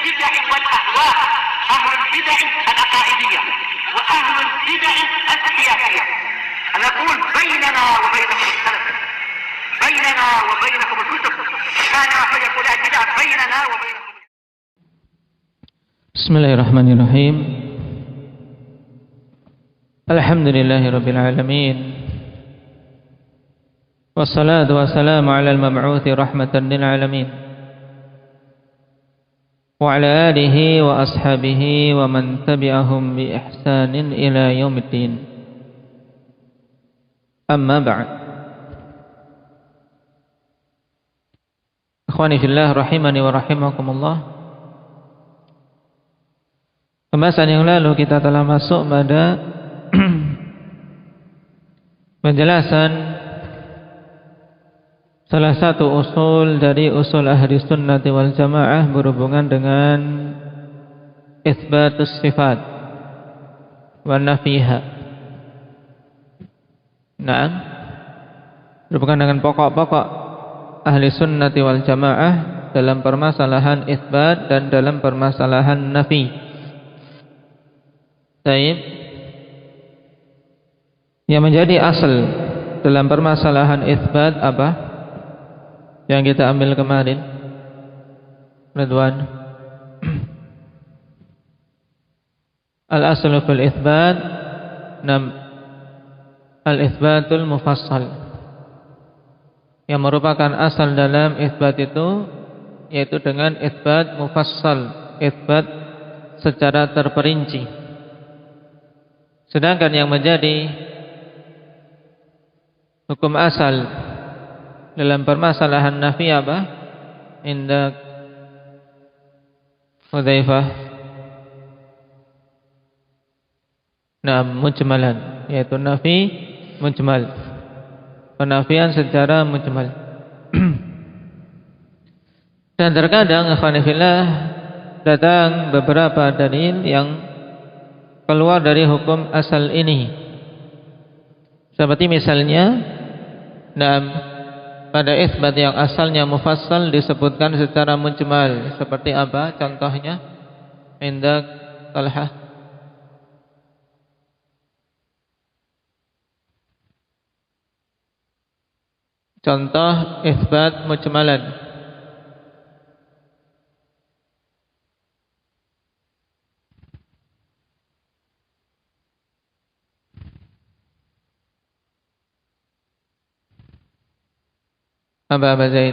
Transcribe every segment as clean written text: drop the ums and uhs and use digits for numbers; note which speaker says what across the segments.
Speaker 1: البدع والأهواء، أهل البدع العقائدية وأهل البدع السياسية. نقول بيننا وبينكم السلف، بيننا وبينكم الكتب، كان فيقول البدع بيننا وبينكم.
Speaker 2: Bismillahirrahmanirrahim. Alhamdulillahirabbil alamin. Wassalatu wassalamu ala al-mab'uthi rahmatan lil alamin. Wa ala alihi wa ashabihi wa man tabi'ahum bi ihsanin ila yaumiddin. Amma ba'd. Ikhwani fillah rahimani wa rahimakumullah. Pembahasan yang lalu kita telah masuk pada penjelasan salah satu usul dari usul ahli sunnati wal jamaah berhubungan dengan itsbatus sifat wa nafiha. Naam, berhubungan dengan pokok-pokok ahli sunnati wal jamaah dalam permasalahan itsbat dan dalam permasalahan nafi. Baik. Yang menjadi asal dalam permasalahan itsbat apa? Yang kita ambil kemarin, Ridwan. Al-aslu fil itsbat al-itsbatul mufassal. Yang merupakan asal dalam itsbat itu yaitu dengan itsbat mufassal, itsbat secara terperinci. Sedangkan yang menjadi hukum asal dalam permasalahan nafi apa? Inda Hudzaifah. Nah, mujmalan, yaitu nafi mujmal. Penafian secara mujmal. Dan terkadang ikhwan fillah datang beberapa dalil yang keluar dari hukum asal ini. Seperti misalnya, pada itsbat yang asalnya mufassal disebutkan secara mujmal. Seperti apa contohnya? Inda Talhah. Contoh itsbat mujmalan. Aba Zaid.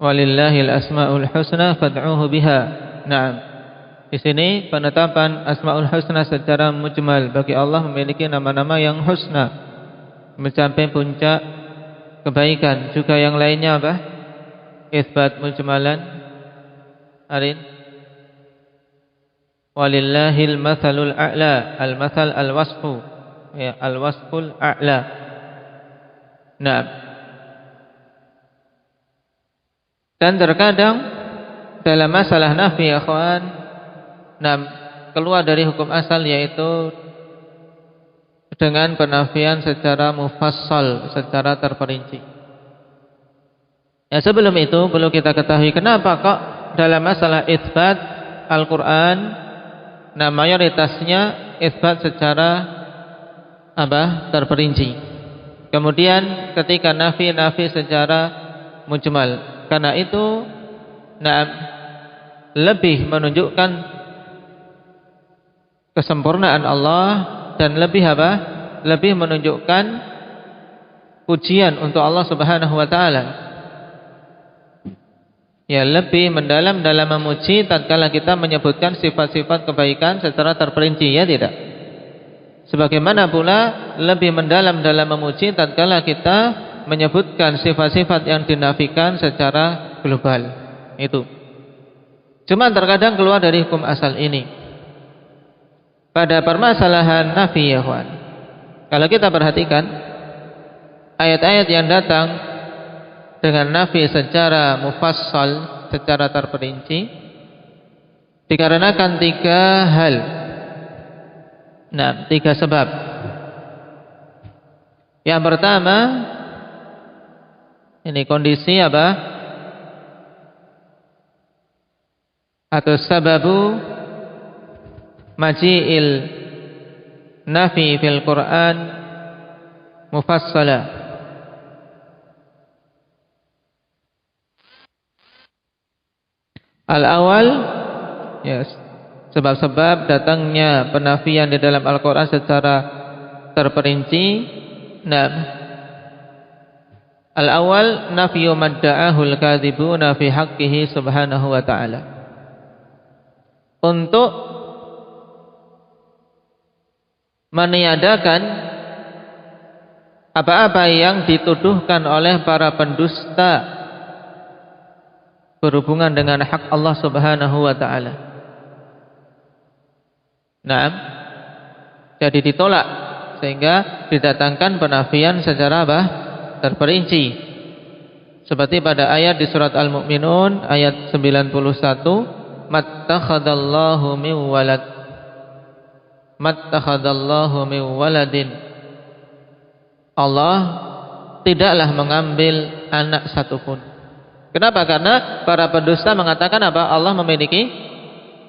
Speaker 2: Walillahil asmaul husna fad'uhu biha. Naam. Di sini penetapan asmaul husna secara mujmal, bagi Allah memiliki nama-nama yang husna mencapai puncak kebaikan. Juga yang lainnya apa? Itsbat mujmalan. Arin. Walillahil mathalul a'la. Al-mathal al-wasfu. Ya, al-wasful a'la. Nah, dan terkadang dalam masalah nafi ya kawan, keluar dari hukum asal yaitu dengan penafian secara mufassal, secara terperinci. Ya, sebelum itu perlu kita ketahui kenapa kok dalam masalah itsbat Al-Qur'an mayoritasnya itsbat secara terperinci. Kemudian ketika nafi secara mujmal. Karena itu lebih menunjukkan kesempurnaan Allah dan lebih lebih menunjukkan pujian untuk Allah Subhanahu wa taala. Ya, lebih mendalam dalam memuji tatkala kita menyebutkan sifat-sifat kebaikan secara terperinci, ya tidak? Sebagaimana pula lebih mendalam dalam memuji tatkala kita menyebutkan sifat-sifat yang dinafikan secara global. Itu. Cuma terkadang keluar dari hukum asal ini. Pada permasalahan nafi ya kawan. Kalau kita perhatikan ayat-ayat yang datang dengan nafi secara mufassal, secara terperinci, dikarenakan tiga hal. Tiga sebab. Yang pertama, ini kondisi atau sababu maji'il nafi fil Quran mufassala. Al-awal, ya, sebab-sebab datangnya penafian di dalam Al-Quran secara terperinci. Nah, al-awal nafyu madda'ahul kadhibuna fi haqqihi subhanahu wa ta'ala. Untuk meniadakan apa-apa yang dituduhkan oleh para pendusta berhubungan dengan hak Allah subhanahu wa ta'ala. Nah, jadi ditolak, sehingga didatangkan penafian secara terperinci. Seperti pada ayat di surat Al-Mu'minun ayat 91, mattakhadallahu min walad, mattakhadallahu min waladin. Allah tidaklah mengambil anak satupun. Kenapa? Karena para pendusta mengatakan apa? Allah memiliki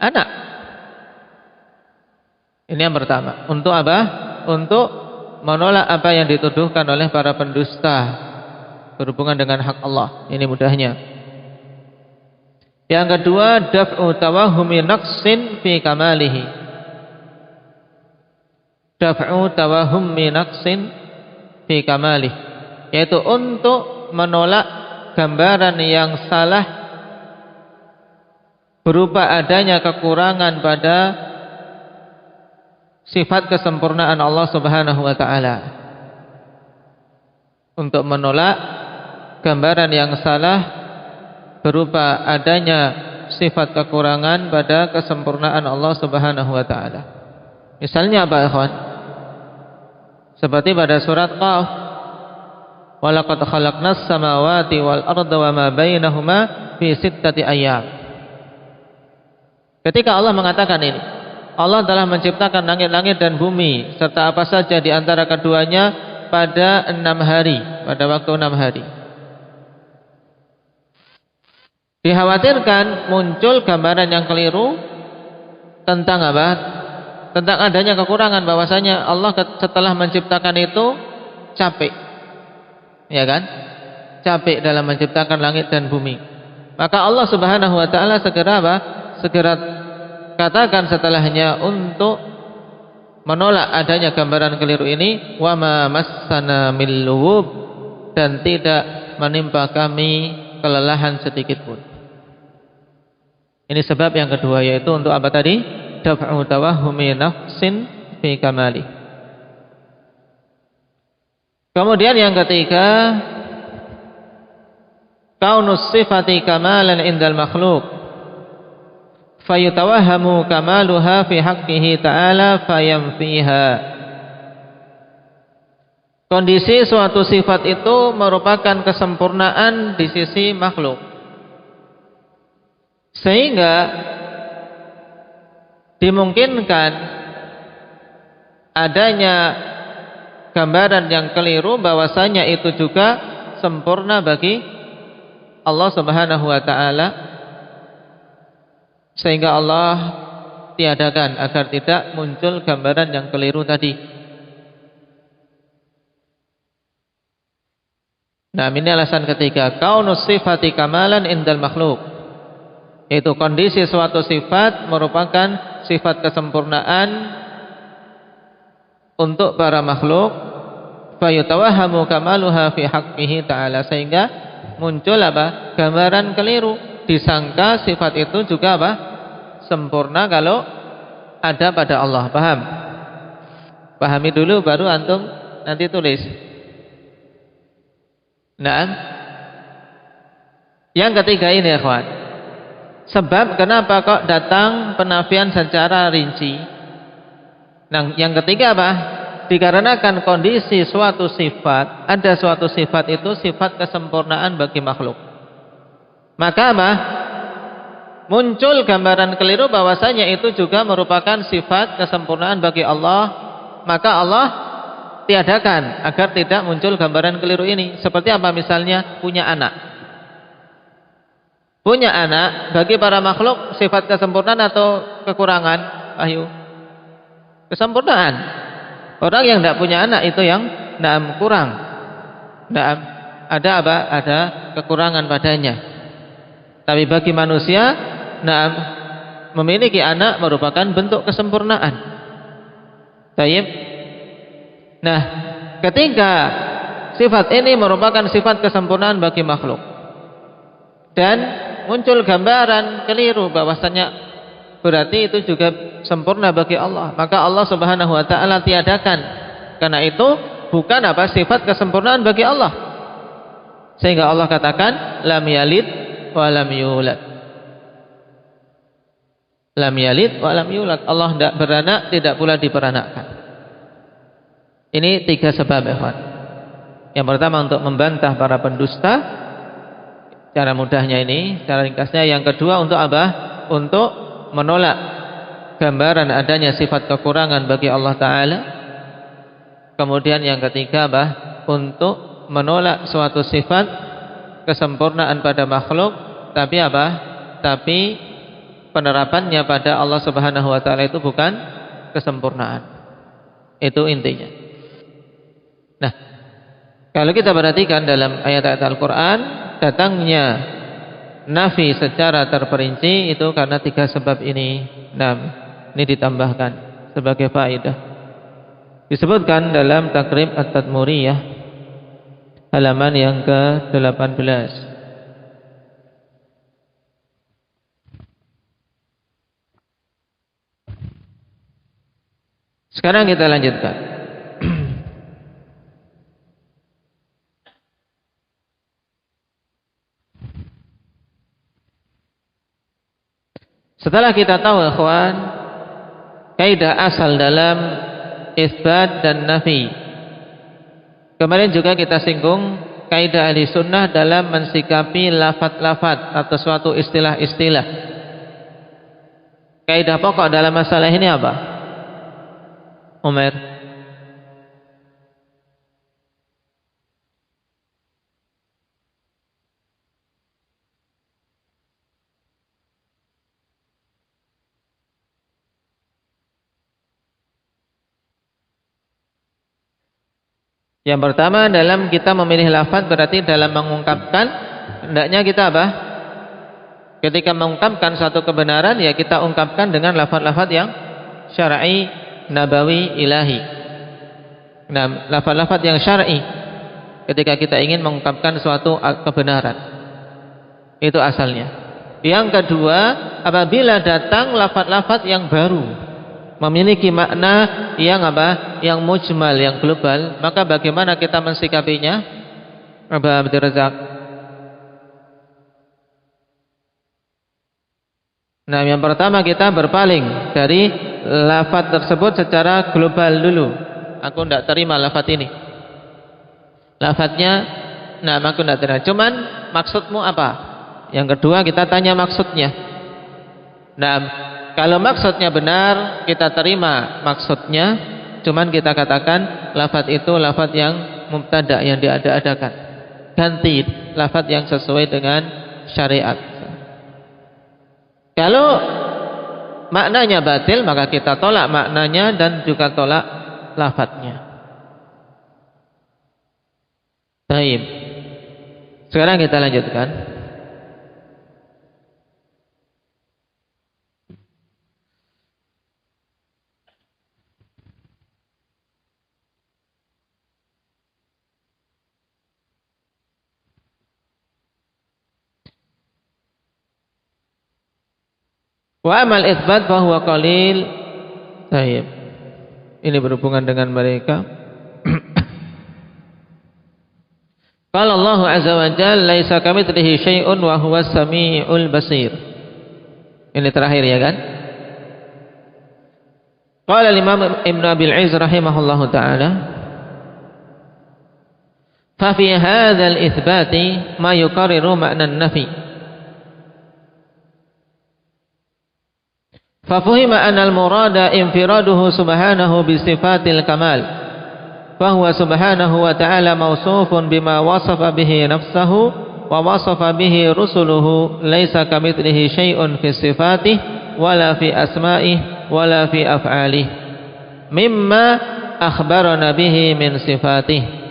Speaker 2: anak. Ini yang pertama. Untuk apa? Untuk menolak apa yang dituduhkan oleh para pendusta berhubungan dengan hak Allah. Ini mudahnya. Yang kedua, daf'u tawahumi naqsin fi kamalihi. Daf'u tawahumi naqsin fi kamalihi, yaitu untuk menolak gambaran yang salah berupa adanya kekurangan pada sifat kesempurnaan Allah subhanahu wa ta'ala. Untuk menolak gambaran yang salah berupa adanya sifat kekurangan pada kesempurnaan Allah subhanahu wa ta'ala. Misalnya apa, ikhwan? Seperti pada surat Qaf, walaqad khalaqnas samawati wal arda wama bainahuma fi sittati ayyam. Ketika Allah mengatakan ini, Allah telah menciptakan langit-langit dan bumi serta apa saja di antara keduanya pada 6 hari, pada waktu 6 hari. Dikhawatirkan muncul gambaran yang keliru tentang apa? Tentang adanya kekurangan, bahwasanya Allah setelah menciptakan itu capek. Ya kan? Capek dalam menciptakan langit dan bumi. Maka Allah subhanahu wa ta'ala segera apa? Segera katakan setelahnya untuk menolak adanya gambaran keliru ini, wa ma massana min lughub, dan tidak menimpa kami kelelahan sedikit pun. Ini sebab yang kedua, yaitu untuk apa tadi? Daf'u tawahhumi nafsin fi kamali. Kemudian yang ketiga, kaunus sifati kamalan indal makhluk fayutawahhamu kamaluha fi haqqihi ta'ala fayamfiha. Kondisi suatu sifat itu merupakan kesempurnaan di sisi makhluk, sehingga dimungkinkan adanya gambaran yang keliru bahwasanya itu juga sempurna bagi Allah subhanahu wa ta'ala, sehingga Allah tiadakan agar tidak muncul gambaran yang keliru tadi. Nah, ini alasan ketiga, kaunus sifati kamalan indal makhluk, yaitu kondisi suatu sifat merupakan sifat kesempurnaan untuk para makhluk, fayutawahhamu kamaluha fi haqqihi ta'ala, sehingga muncul apa? Gambaran keliru, disangka sifat itu juga apa? Sempurna kalau ada pada Allah. Paham? Pahami dulu baru antum nanti tulis. Nah, yang ketiga ini, ikhwan, sebab kenapa kok datang penafian secara rinci. Nah, yang ketiga apa? Dikarenakan kondisi suatu sifat, ada suatu sifat itu sifat kesempurnaan bagi makhluk. Maka apa? Muncul gambaran keliru bahwasanya itu juga merupakan sifat kesempurnaan bagi Allah. Maka Allah tiadakan agar tidak muncul gambaran keliru ini. Seperti apa? Misalnya punya anak. Punya anak bagi para makhluk sifat kesempurnaan atau kekurangan? Ayo. Kesempurnaan. Orang yang tidak punya anak itu yang kurang. Ada apa? Ada kekurangan padanya. Tapi bagi manusia, memiliki anak merupakan bentuk kesempurnaan. Tayyib. Nah, ketika sifat ini merupakan sifat kesempurnaan bagi makhluk dan muncul gambaran keliru bahwasanya berarti itu juga sempurna bagi Allah, maka Allah Subhanahu wa taala tiadakan. Karena itu bukan apa? Sifat kesempurnaan bagi Allah. Sehingga Allah katakan lam yalid wa lam yulad. Lam yalid wa lam yulad. Allah tidak beranak, tidak pula diperanakkan. Ini 3 sebab, ikhwan. Yang pertama untuk membantah para pendusta, cara mudahnya ini, cara ringkasnya. Yang kedua untuk apa? Untuk menolak gambaran adanya sifat kekurangan bagi Allah Ta'ala. Kemudian yang ketiga apa? Untuk menolak suatu sifat kesempurnaan pada makhluk, tapi apa? Tapi penerapannya pada Allah Subhanahu wa taala itu bukan kesempurnaan. Itu intinya. Nah, kalau kita perhatikan dalam ayat-ayat Al-Qur'an, datangnya nafi secara terperinci itu karena 3 sebab ini. Ini ditambahkan sebagai faedah. Disebutkan dalam Takrib At-Tadmuriyah halaman yang ke-18. Sekarang kita lanjutkan. Setelah kita tahu, ikhwan, kaidah asal dalam isbat dan nafi. Kemarin juga kita singgung kaidah ahli sunnah dalam mensikapi lafaz-lafaz atau suatu istilah-istilah. Kaidah pokok dalam masalah ini apa? Umar. Yang pertama, dalam kita memilih lafaz berarti dalam mengungkapkan, hendaknya kita apa? Ketika mengungkapkan suatu kebenaran, ya kita ungkapkan dengan lafaz-lafaz yang syar'i, nabawi, ilahi. Nah, lafaz-lafaz yang syar'i ketika kita ingin mengungkapkan suatu kebenaran. Itu asalnya. Yang kedua, apabila datang lafaz-lafaz yang baru, memiliki makna yang apa? Yang mujmal, yang global, maka bagaimana kita mensikapinya? Abah Abdul Razak. Nah, yang pertama kita berpaling dari lafaz tersebut secara global dulu. Aku tidak terima lafaz ini. Lafaznya, aku tidak terima. Cuman maksudmu apa? Yang kedua kita tanya maksudnya. Nah, kalau maksudnya benar, kita terima maksudnya. Cuman kita katakan lafaz itu lafaz yang mubtada, yang diada-adakan. Ganti lafaz yang sesuai dengan syariat. Kalau maknanya batil, maka kita tolak maknanya dan juga tolak lafaznya. Baik. Sekarang kita lanjutkan. Wa amal itsbat fa huwa qalil. Baik. Ini berhubungan dengan mereka. Qala Allah azza wa jalla laisa kamitslihi syai'un wa huwas samiul basir. Ini terakhir ya kan? Qala Imam Ibnu Abil Izz rahimahullahu taala fa fi hadzal itsbati ma yuqarriru ma'na an-nafi. Fafuhima anal murada infiraduhu subhanahu bisifatil kamal, fahuwa subhanahu wa ta'ala mausufun bima wasafa bihi nafsahu wa wasafa bihi rusuluhu laisa kamitslihi syai'un fi sifatihi wala fi asma'ihi wala fi af'alihi mimma akhbarana bihi min sifatihi.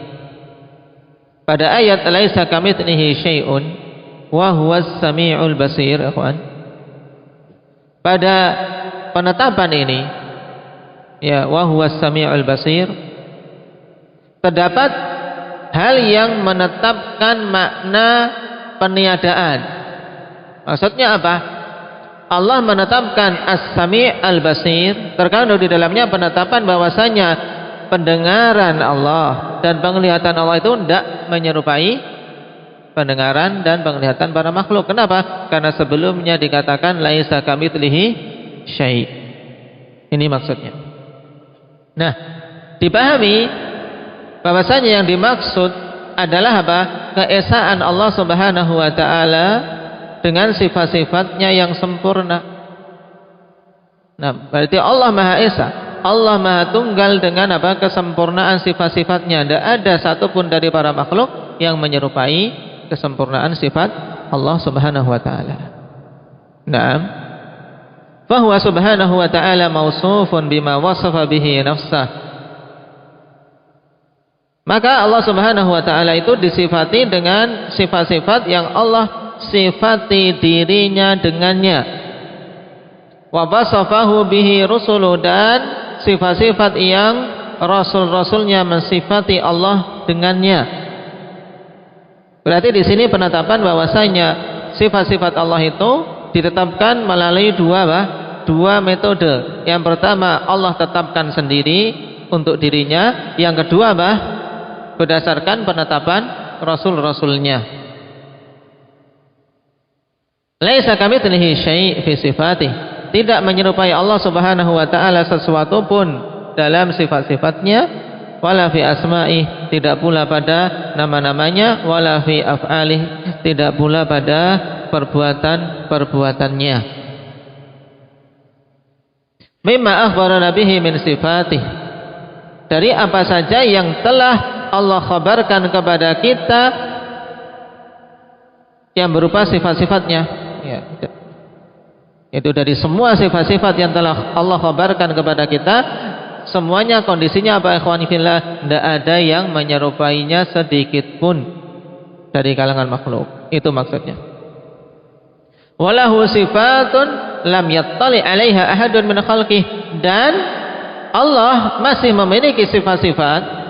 Speaker 2: Pada ayat laisa kamitslihi syai'un wa huwas samiul basir, ikhwan, pada penetapan ini ya wa huwas samiul basir terdapat hal yang menetapkan makna peniadaan. Maksudnya apa? Allah menetapkan as-sami' al-basir, terkandung di dalamnya penetapan bahwasanya pendengaran Allah dan penglihatan Allah itu tidak menyerupai pendengaran dan penglihatan para makhluk. Kenapa? Karena sebelumnya dikatakan laisa kamitslihi syai'. Ini maksudnya. Nah, dipahami bahwasanya yang dimaksud adalah apa? Keesaan Allah Subhanahu wa taala dengan sifat-sifatnya yang sempurna. Nah, berarti Allah Maha Esa, Allah Maha Tunggal dengan apa? Kesempurnaan sifat-sifatnya. Tidak ada satupun dari para makhluk yang menyerupai kesempurnaan sifat Allah Subhanahu wa taala. Naam. Fahuwa subhanahu wa ta'ala mausufun bima wasafa bihi nafsah. Maka Allah Subhanahu wa ta'ala itu disifati dengan sifat-sifat yang Allah sifati dirinya dengannya. Wa wasafahu bihi rusulu, dan sifat-sifat yang rasul-rasulnya mensifati Allah dengannya. Berarti di sini penetapan bahwasanya sifat-sifat Allah itu ditetapkan melalui dua metode. Yang pertama, Allah tetapkan sendiri untuk dirinya. Yang kedua, berdasarkan penetapan rasul-rasulnya. Laisa kamitslihi syai' fi sifatihi, tidak menyerupai Allah Subhanahu wa taala sesuatu pun dalam sifat-sifatnya, wala fi asma'i, tidak pula pada nama-namanya, wala fi af'alih, tidak pula pada perbuatan-perbuatannya. Mimma akhbarana bihi min sifatih, dari apa saja yang telah Allah khabarkan kepada kita yang berupa sifat-sifatnya, ya. Itu dari semua sifat-sifat yang telah Allah khabarkan kepada kita, semuanya kondisinya apa, ikhwani fillah? Tidak ada yang menyerupainya sedikit pun dari kalangan makhluk. Itu maksudnya. Walahu sifatun lam yattali 'alaiha ahadun min khalqih, dan Allah masih memiliki sifat-sifat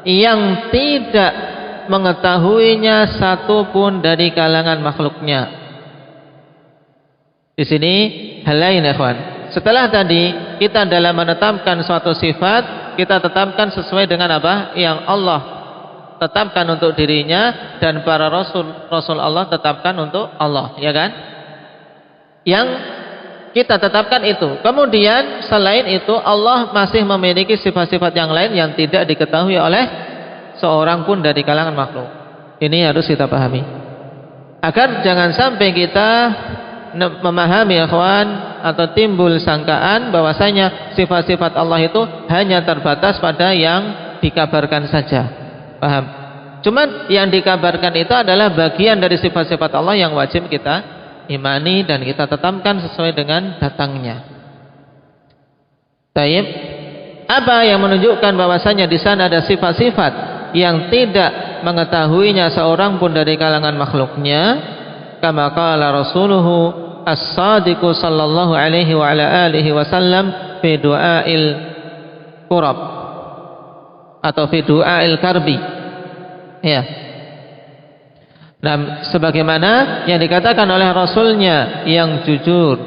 Speaker 2: yang tidak mengetahuinya satupun dari kalangan makhluknya. Di sini hal lain, ikhwan. Setelah tadi kita dalam menetapkan suatu sifat, kita tetapkan sesuai dengan apa yang Allah tetapkan untuk dirinya dan para rasul Allah tetapkan untuk Allah, ya kan? Yang kita tetapkan itu. Kemudian selain itu Allah masih memiliki sifat-sifat yang lain yang tidak diketahui oleh seorang pun dari kalangan makhluk. Ini harus kita pahami, agar jangan sampai kita memahami, ikhwan, atau timbul sangkaan bahwasanya sifat-sifat Allah itu hanya terbatas pada yang dikabarkan saja. Paham? Cuman yang dikabarkan itu adalah bagian dari sifat-sifat Allah yang wajib kita imani dan kita tetapkan sesuai dengan datangnya. Taib. Apa yang menunjukkan bahwasanya di sana ada sifat-sifat yang tidak mengetahuinya seorang pun dari kalangan makhluknya? Kama qala rasuluhu as-sadiqu sallallahu alaihi wa ala alihi wasallam fi du'ail qurab atau fi du'ail karbi, ya. Nah, sebagaimana yang dikatakan oleh rasulnya yang jujur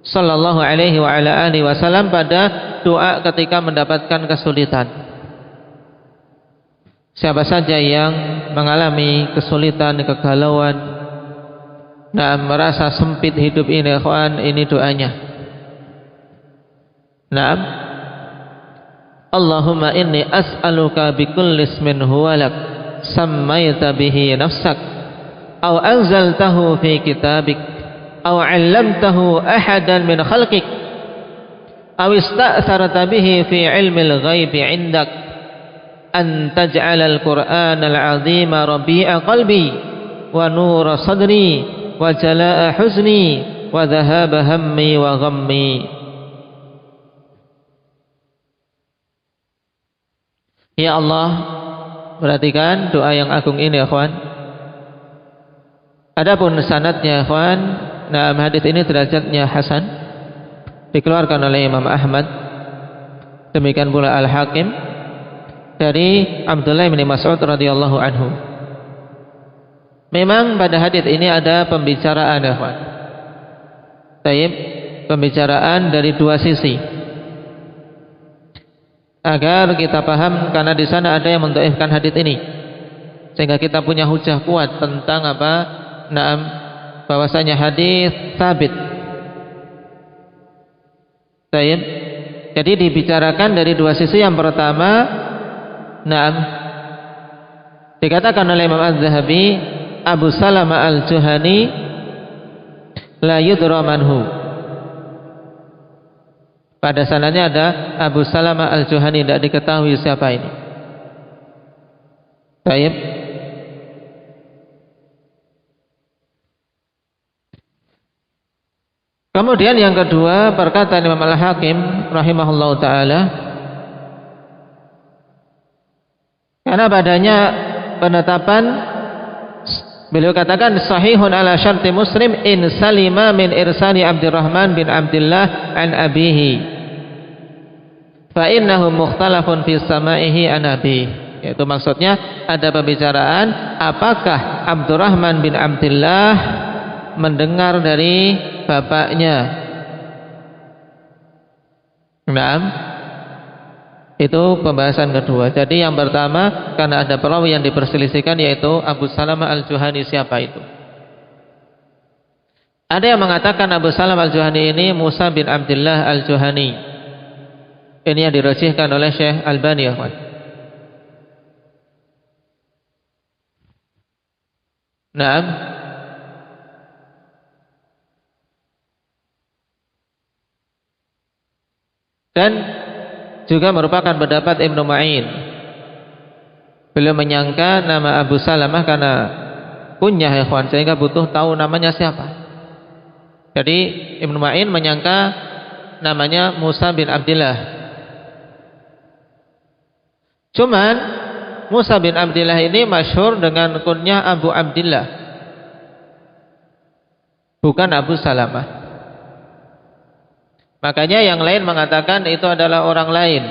Speaker 2: sallallahu alaihi wa ala alihi wasallam pada doa ketika mendapatkan kesulitan. Siapa saja yang mengalami kesulitan, kegalauan, nah, merasa sempit hidup ini, ikhwan, ini doanya. Naam. Allahumma inni as'aluka bikulli ismin huwa lak sammaita bihi nafsak aw anzaltahu fi kitabik aw 'allamtahu ahadan min khalqik aw ista'tharta bihi fi 'ilmil ghaibi 'indak an taj'alal qur'anal 'azima rabi'a qalbi wa nura sadri wa jalaa huzni wa dhahaba hammi wa ghammi. Ya Allah, perhatikan doa yang agung ini ya kawan. Adapun sanadnya kawan, nah hadis ini derajatnya hasan, dikeluarkan oleh Imam Ahmad, demikian pula Al-Hakim dari Abdullah bin Mas'ud radhiyallahu anhu. Memang pada hadis ini ada pembicaraan ya kawan. Taib, pembicaraan dari dua sisi. Agar kita paham, karena di sana ada yang mendhaifkan hadis ini, sehingga kita punya hujah kuat tentang apa? Naam, bahwasanya hadis sabit. Taib. Jadi dibicarakan dari dua sisi. Yang pertama, naam, dikatakan oleh Imam Az-Zahabi, Abu Salamah Al-Juhani la yudra manhu. Pada sanadnya ada Abu Salamah Al-Juhani, tidak diketahui siapa ini. Baik. Kemudian yang kedua, perkataan Imam Al-Hakim rahimahullahu taala, karena padanya penetapan, beliau katakan sahihun ala syarti Muslim in salima min irsali Abdurrahman bin Abdullah an abihi fa innahu mukhtalafun fi sama'ihi an abihi. Yaitu maksudnya ada pembicaraan apakah Abdurrahman bin Abdullah mendengar dari bapaknya. Naam, itu pembahasan kedua. Jadi yang pertama, karena ada perawi yang diperselisihkan, yaitu Abu Salamah Al-Juhani, siapa itu? Ada yang mengatakan Abu Salamah Al-Juhani ini Musa bin Abdullah Al-Juhani. Ini yang dirajihkan oleh Syekh Albani ya kawan. Naam. Dan juga merupakan pendapat Ibnu Ma'in. Beliau menyangka nama Abu Salamah karena kunyah ya kawan, sehingga butuh tahu namanya siapa. Jadi Ibnu Ma'in menyangka namanya Musa bin Abdullah. Cuman Musa bin Abdullah ini masyhur dengan kunyah Abu Abdullah, bukan Abu Salamah. Makanya yang lain mengatakan itu adalah orang lain,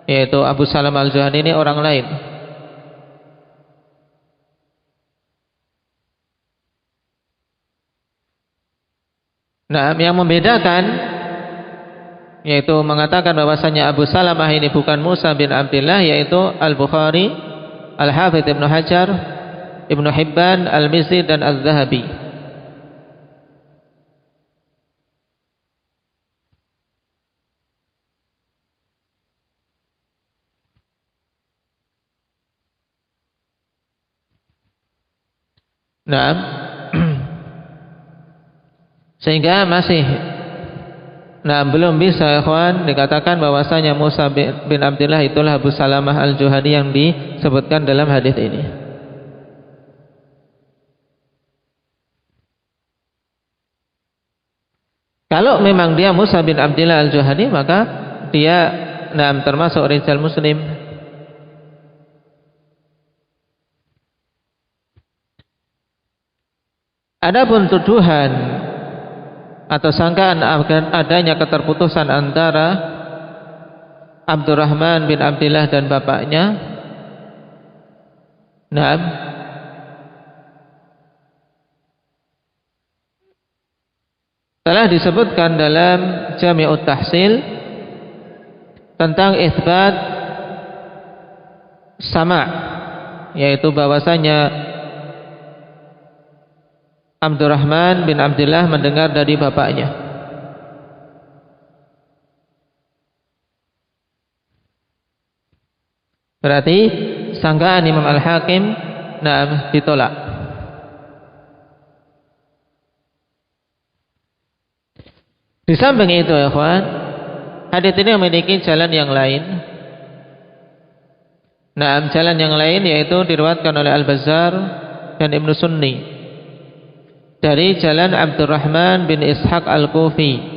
Speaker 2: yaitu Abu Salamah Al-Juhani ini orang lain. Nah, yang membedakan, yaitu mengatakan bahwasanya Abu Salamah ini bukan Musa bin Abdullah, yaitu Al-Bukhari, Al-Hafidz Ibnu Hajar, Ibnu Hibban, Al-Mizzi dan Az-Zahabi. Nah, sehingga masih belum bisa ya kawan dikatakan bahwasanya Musa bin Abdullah itulah Abu Salamah Al-Juhani yang disebutkan dalam hadis ini. Kalau memang dia Musa bin Abdullah Al-Juhani, maka dia termasuk rijal Muslim. Adapun tuduhan atau sangkaan akan adanya keterputusan antara Abdurrahman bin Abdullah dan bapaknya, telah disebutkan dalam Jami'ut Tahsil tentang itsbat sama', yaitu bahwasanya Abdurrahman bin Abdullah mendengar dari bapaknya. Berarti sangkaan Imam Al-Hakim ditolak. Di samping itu ya kawan, hadits ini memiliki jalan yang lain. Jalan yang lain yaitu diriwayatkan oleh Al-Bazzar dan Ibnu Sunni dari jalan Abdurrahman bin Ishaq Al-Kufi.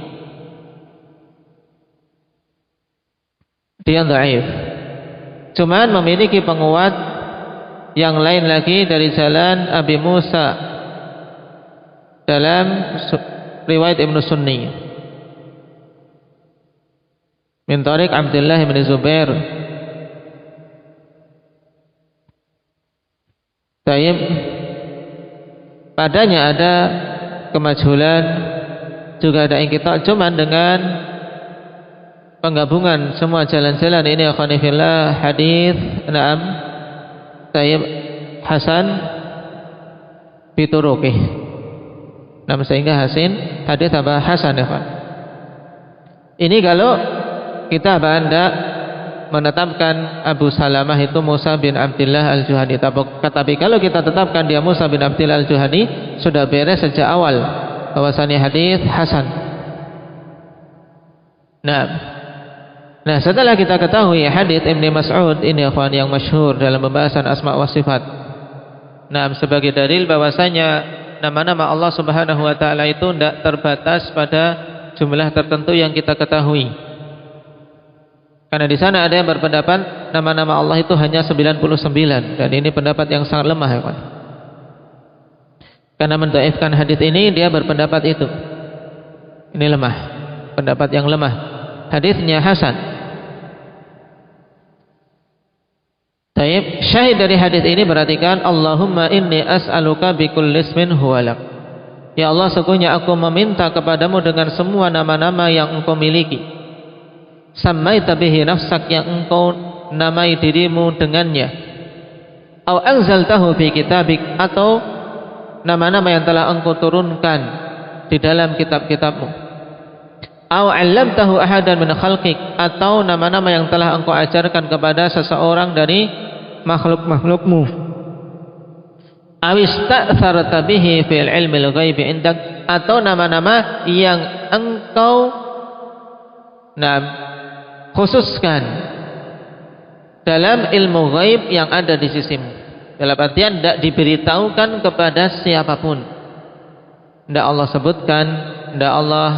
Speaker 2: Dia dhaif, cuman memiliki penguat yang lain lagi dari jalan Abi Musa dalam riwayat Ibnu Sunni min tariq Abdullah bin Zubair. Taib, padanya ada kemajhulan, juga ada inqita', cuman dengan penggabungan semua jalan-jalan ini akhwanifillah hadis na'am taib hasan bituruqih. Nah, sehingga hadis apa hasan ya Pak. Ini kalau kita hendak menetapkan Abu Salamah itu Musa bin Abdullah Al-Juhani, tapi kalau kita tetapkan dia Musa bin Abdullah Al-Juhani, sudah beres sejak awal bahwasanya hadis hasan. Nah, setelah kita ketahui hadis Ibnu Mas'ud ini ikhwan yang masyhur dalam pembahasan asma wa sifat. Nah, sebagai dalil bahwasanya nama-nama Allah Subhanahu wa taala itu tidak terbatas pada jumlah tertentu yang kita ketahui. Karena di sana ada yang berpendapat nama-nama Allah itu hanya 99, dan ini pendapat yang sangat lemah ya kawan. Karena mendhaifkan hadis ini, dia berpendapat itu. Ini lemah, pendapat yang lemah. Hadisnya hasan. Taib, syahid dari hadis ini berartikan Allahumma inni as'aluka bikulli ismin huwalak. Ya Allah, sesungguhnya aku meminta kepadamu dengan semua nama-nama yang engkau miliki. Sammaita bihi nafsak, yang engkau namai dirimu dengannya. Au anzaltahu fi kitabik, atau nama-nama yang telah engkau turunkan di dalam kitab-kitabmu. Au 'allamtahu ahadan min khalqik, atau nama-nama yang telah engkau ajarkan kepada seseorang dari makhluk-makhlukmu. Aw ista'tharta bihi fil ilmil ghaibi indak, atau nama-nama yang engkau khususkan dalam ilmu ghaib yang ada di sisimu. Dalam artian tidak diberitahukan kepada siapapun. Tidak Allah sebutkan, tidak Allah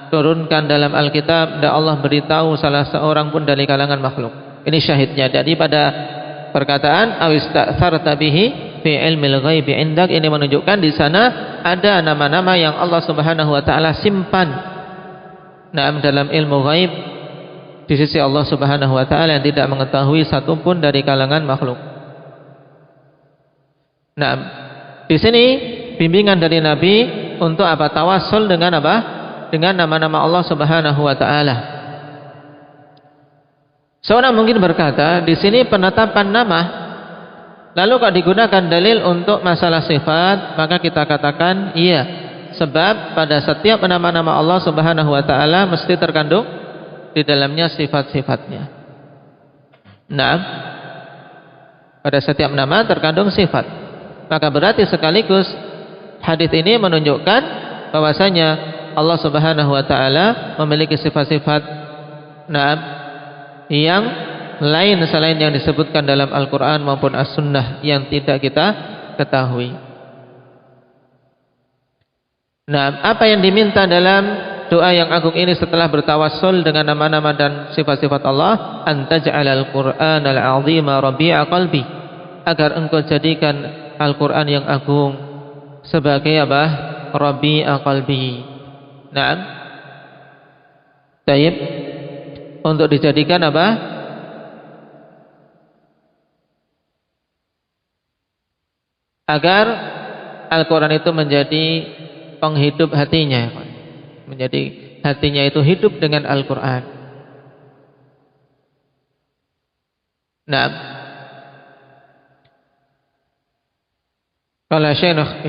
Speaker 2: turunkan dalam Alkitab, tidak Allah beritahu salah seorang pun dari kalangan makhluk. Ini syahidnya. Jadi pada perkataan awista'tharta bihi fi ilmil ghaibi indak, ini menunjukkan di sana ada nama-nama yang Allah Subhanahu wa taala simpan dalam ilmu ghaib di sisi Allah Subhanahu wa taala, yang tidak mengetahui satupun dari kalangan makhluk. Nah, di sini bimbingan dari Nabi untuk apa? Tawassul dengan apa? Dengan nama-nama Allah Subhanahu wa taala. Seorang mungkin berkata, di sini penetapan nama, lalu kalau digunakan dalil untuk masalah sifat, maka kita katakan iya, sebab pada setiap nama-nama Allah Subhanahu wa taala mesti terkandung di dalamnya sifat-sifatnya. Nah, pada setiap nama terkandung sifat. Maka berarti sekaligus hadis ini menunjukkan bahwasanya Allah Subhanahu wa taala memiliki sifat-sifat yang lain selain yang disebutkan dalam Al-Qur'an maupun As-Sunnah yang tidak kita ketahui. Nah, apa yang diminta dalam doa yang agung ini setelah bertawassul dengan nama-nama dan sifat-sifat Allah? Antaj'alal Qur'anal 'azima rabi'a qalbi, agar engkau jadikan Al-Qur'an yang agung sebagai apa? Rabi'a qalbi. Naam. Taib, untuk dijadikan apa? Agar Al-Qur'an itu menjadi penghidup hatinya, menjadi hatinya itu hidup dengan Al-Quran. Nah, kalau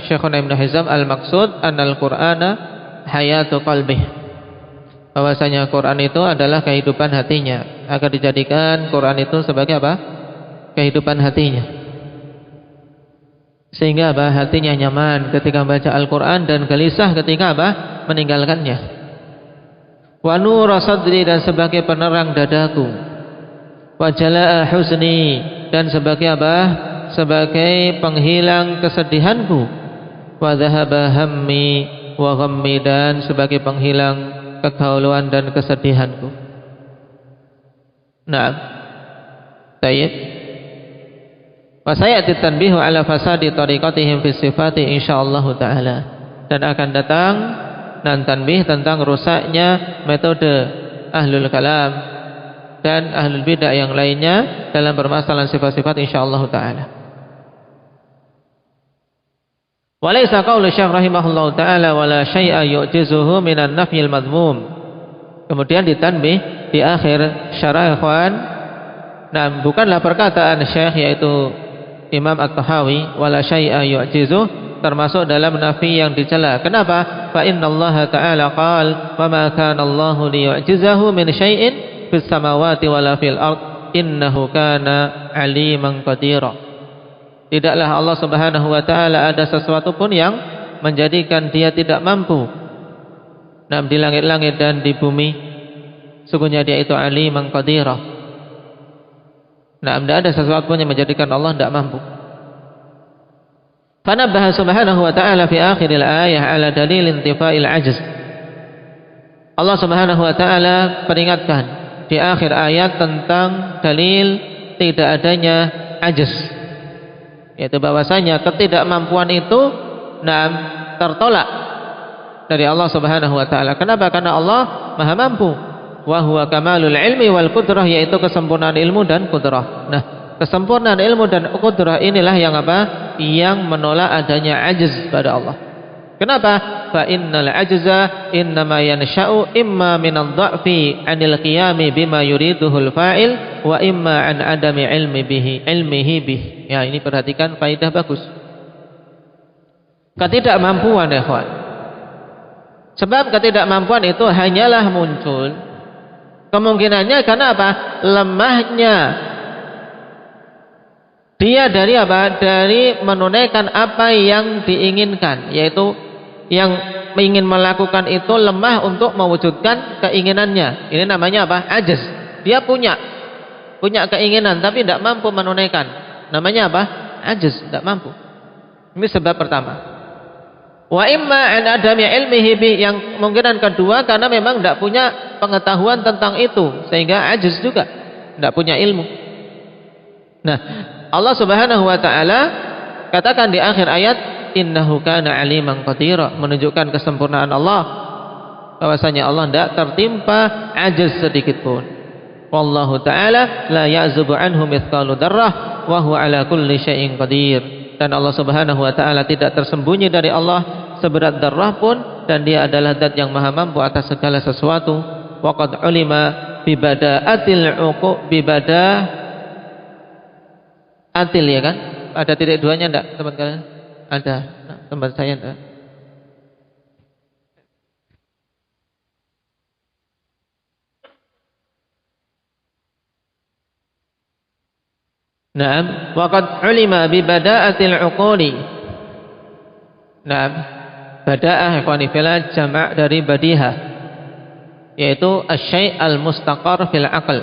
Speaker 2: Syekhuna Ibn Hizam al-maksud anal Qur'ana hayatu qalbih, bahwasanya Quran itu adalah kehidupan hatinya, agar dijadikan Quran itu sebagai apa? Kehidupan hatinya, sehingga apa? Hatinya nyaman ketika membaca Al-Quran dan gelisah ketika apa? Meninggalkannya. Wa nura sadri, dan sebagai penerang dadaku. Wa jalaa huzni, dan sebagai apa? sebagai penghilang kesedihanku, wa dhahaba hammi wa ghammi, dan sebagai penghilang kegalauan dan kesedihanku. Naam. Baik. Wa sayati tanbihu ala fasadi tariqatihim fi sifati insyaallah taala, dan akan datang dan tanbih tentang rusaknya metode ahlul kalam dan ahlul bidah yang lainnya dalam permasalahan sifat-sifat insyaallah taala. Walaysa qaulu Syekh rahimahullahu taala wala syai'a yu'jizuhu minan nafyil madmum. Kemudian ditanbih di akhir syarah ikhwan, nah bukanlah perkataan Syekh yaitu Imam At-Tahawi wala syai'a yu'jizuhu termasuk dalam nafi yang dicela. Kenapa? Fa innallaha ta'ala qala wa ma kana Allahu liyu'jizahu min syai'in fis samawati wala fil ard innahu kana aliman qadira. Tidaklah Allah Subhanahu wa taala ada sesuatu pun yang menjadikan dia tidak mampu. Nah, di langit-langit dan di bumi, sungguhnya dia itu aliman qadira. Nah, tidak ada sesuatu pun yang menjadikan Allah tidak mampu. Fanabbaha Subhanahu wa taala fi akhiril ayah ala dalil intifa'il ajz. Allah Subhanahu wa taala peringatkan di akhir ayat tentang dalil tidak adanya ajz, yaitu bahwasanya ketidakmampuan itu tertolak dari Allah Subhanahu wa taala. Kenapa? Karena Allah Maha mampu. Wa huwa kamalul ilmi wal qudrah, yaitu kesempurnaan ilmu dan qudrah. Nah, kesempurnaan ilmu dan qudrah inilah yang apa? Yang menolak adanya ajz pada Allah. Kenapa? Fa innal ajza innama yansha'u imma min adh-dha'fi 'anil qiyami bima yuriduhul fa'il wa imma 'an adami ilmihi bih. Ya, ini perhatikan faedah bagus. Ketidakmampuan ya kawan. Sebab ketidakmampuan itu hanyalah muncul kemungkinannya karena apa? Lemahnya dia dari apa? Dari menunaikan apa yang diinginkan, yaitu yang ingin melakukan itu lemah untuk mewujudkan keinginannya. Ini namanya apa? Ajaz. Dia punya keinginan tapi tidak mampu menunaikan. Namanya apa? Ajaz, tidak mampu. Ini sebab pertama. Wa imma an adami ilmihi bi, yang kemungkinan kedua karena memang tidak punya pengetahuan tentang itu sehingga ajaz juga, tidak punya ilmu. Nah, Allah Subhanahu wa taala katakan di akhir ayat innahu kana aliman qadira, menunjukkan kesempurnaan Allah, bahwasanya Allah tidak tertimpa ajaz sedikit pun. Wallahu taala la ya'zubu anhu mithqalu dzarrah wa huwa ala kulli syai'in qadir. Dan Allah Subhanahu wa taala tidak tersembunyi dari Allah seberat dzarrah pun, dan dia adalah zat yang maha mampu atas segala sesuatu. Wa qad ulima bi bada'atil uqu bi bada'atil, ya kan? Ada titik duanya enggak teman kalian? Ada. Nah, tempat saya enggak. Naam, waqad ulima bi bada'atil uquli. Naam, bada'ah ikhwani fillah jama' dari badihah, yaitu asy-syai' al-mustaqar fil aql,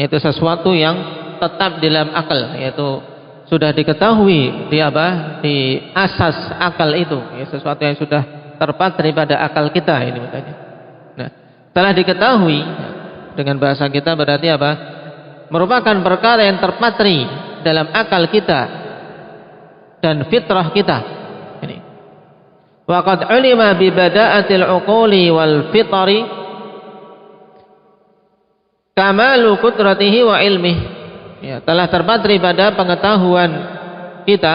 Speaker 2: yaitu sesuatu yang tetap di dalam akal, yaitu sudah diketahui di apa? Di asas akal itu, ya, sesuatu yang sudah terpatri pada akal kita ini makanya. Nah, telah diketahui dengan bahasa kita berarti apa? Merupakan perkara yang terpatri dalam akal kita dan fitrah kita. Ini. Wa qad ulima bi bada'atil uquli wal fitri kamalu qudratihi wa ilmihi. Ya, telah terpatri pada pengetahuan kita,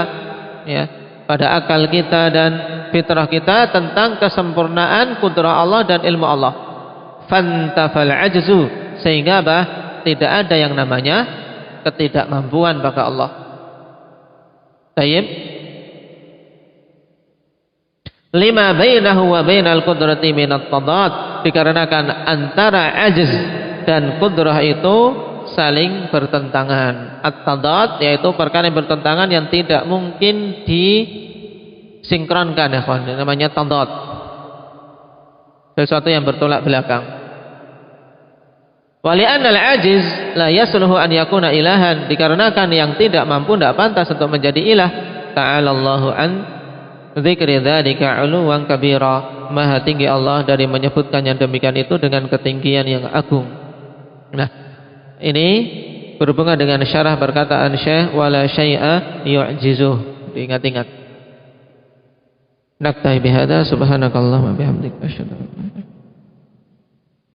Speaker 2: ya, pada akal kita dan fitrah kita tentang kesempurnaan kudrah Allah dan ilmu Allah. Fantafal ajzu, sehingga apa? Tidak ada yang namanya ketidakmampuan bagi Allah. Tayyib. Lima bainahu wa bainal qudrati minat tadad, dikarenakan antara ajz dan qudrah itu saling bertentangan. At-tadad yaitu perkara yang bertentangan yang tidak mungkin disinkronkan, ya kawan. Namanya tadad. Sesuatu yang bertolak belakang. Wa li'anna al-ajiz la yasluhu an yakuna ilahan, dikarenakan yang tidak mampu tidak pantas untuk menjadi ilah. Ta'ala Allahu an dzikri dzalika 'uluwan kabira. Maha tinggi Allah dari menyebutkan yang demikian itu dengan ketinggian yang agung. Nah, ini berhubungan dengan syarah perkataan Syekh wala syai'a yu'jizuh. Diingat-ingat. Naktahi bihadza subhanakallahumma bihamdika asyhadu an la ilaha illa anta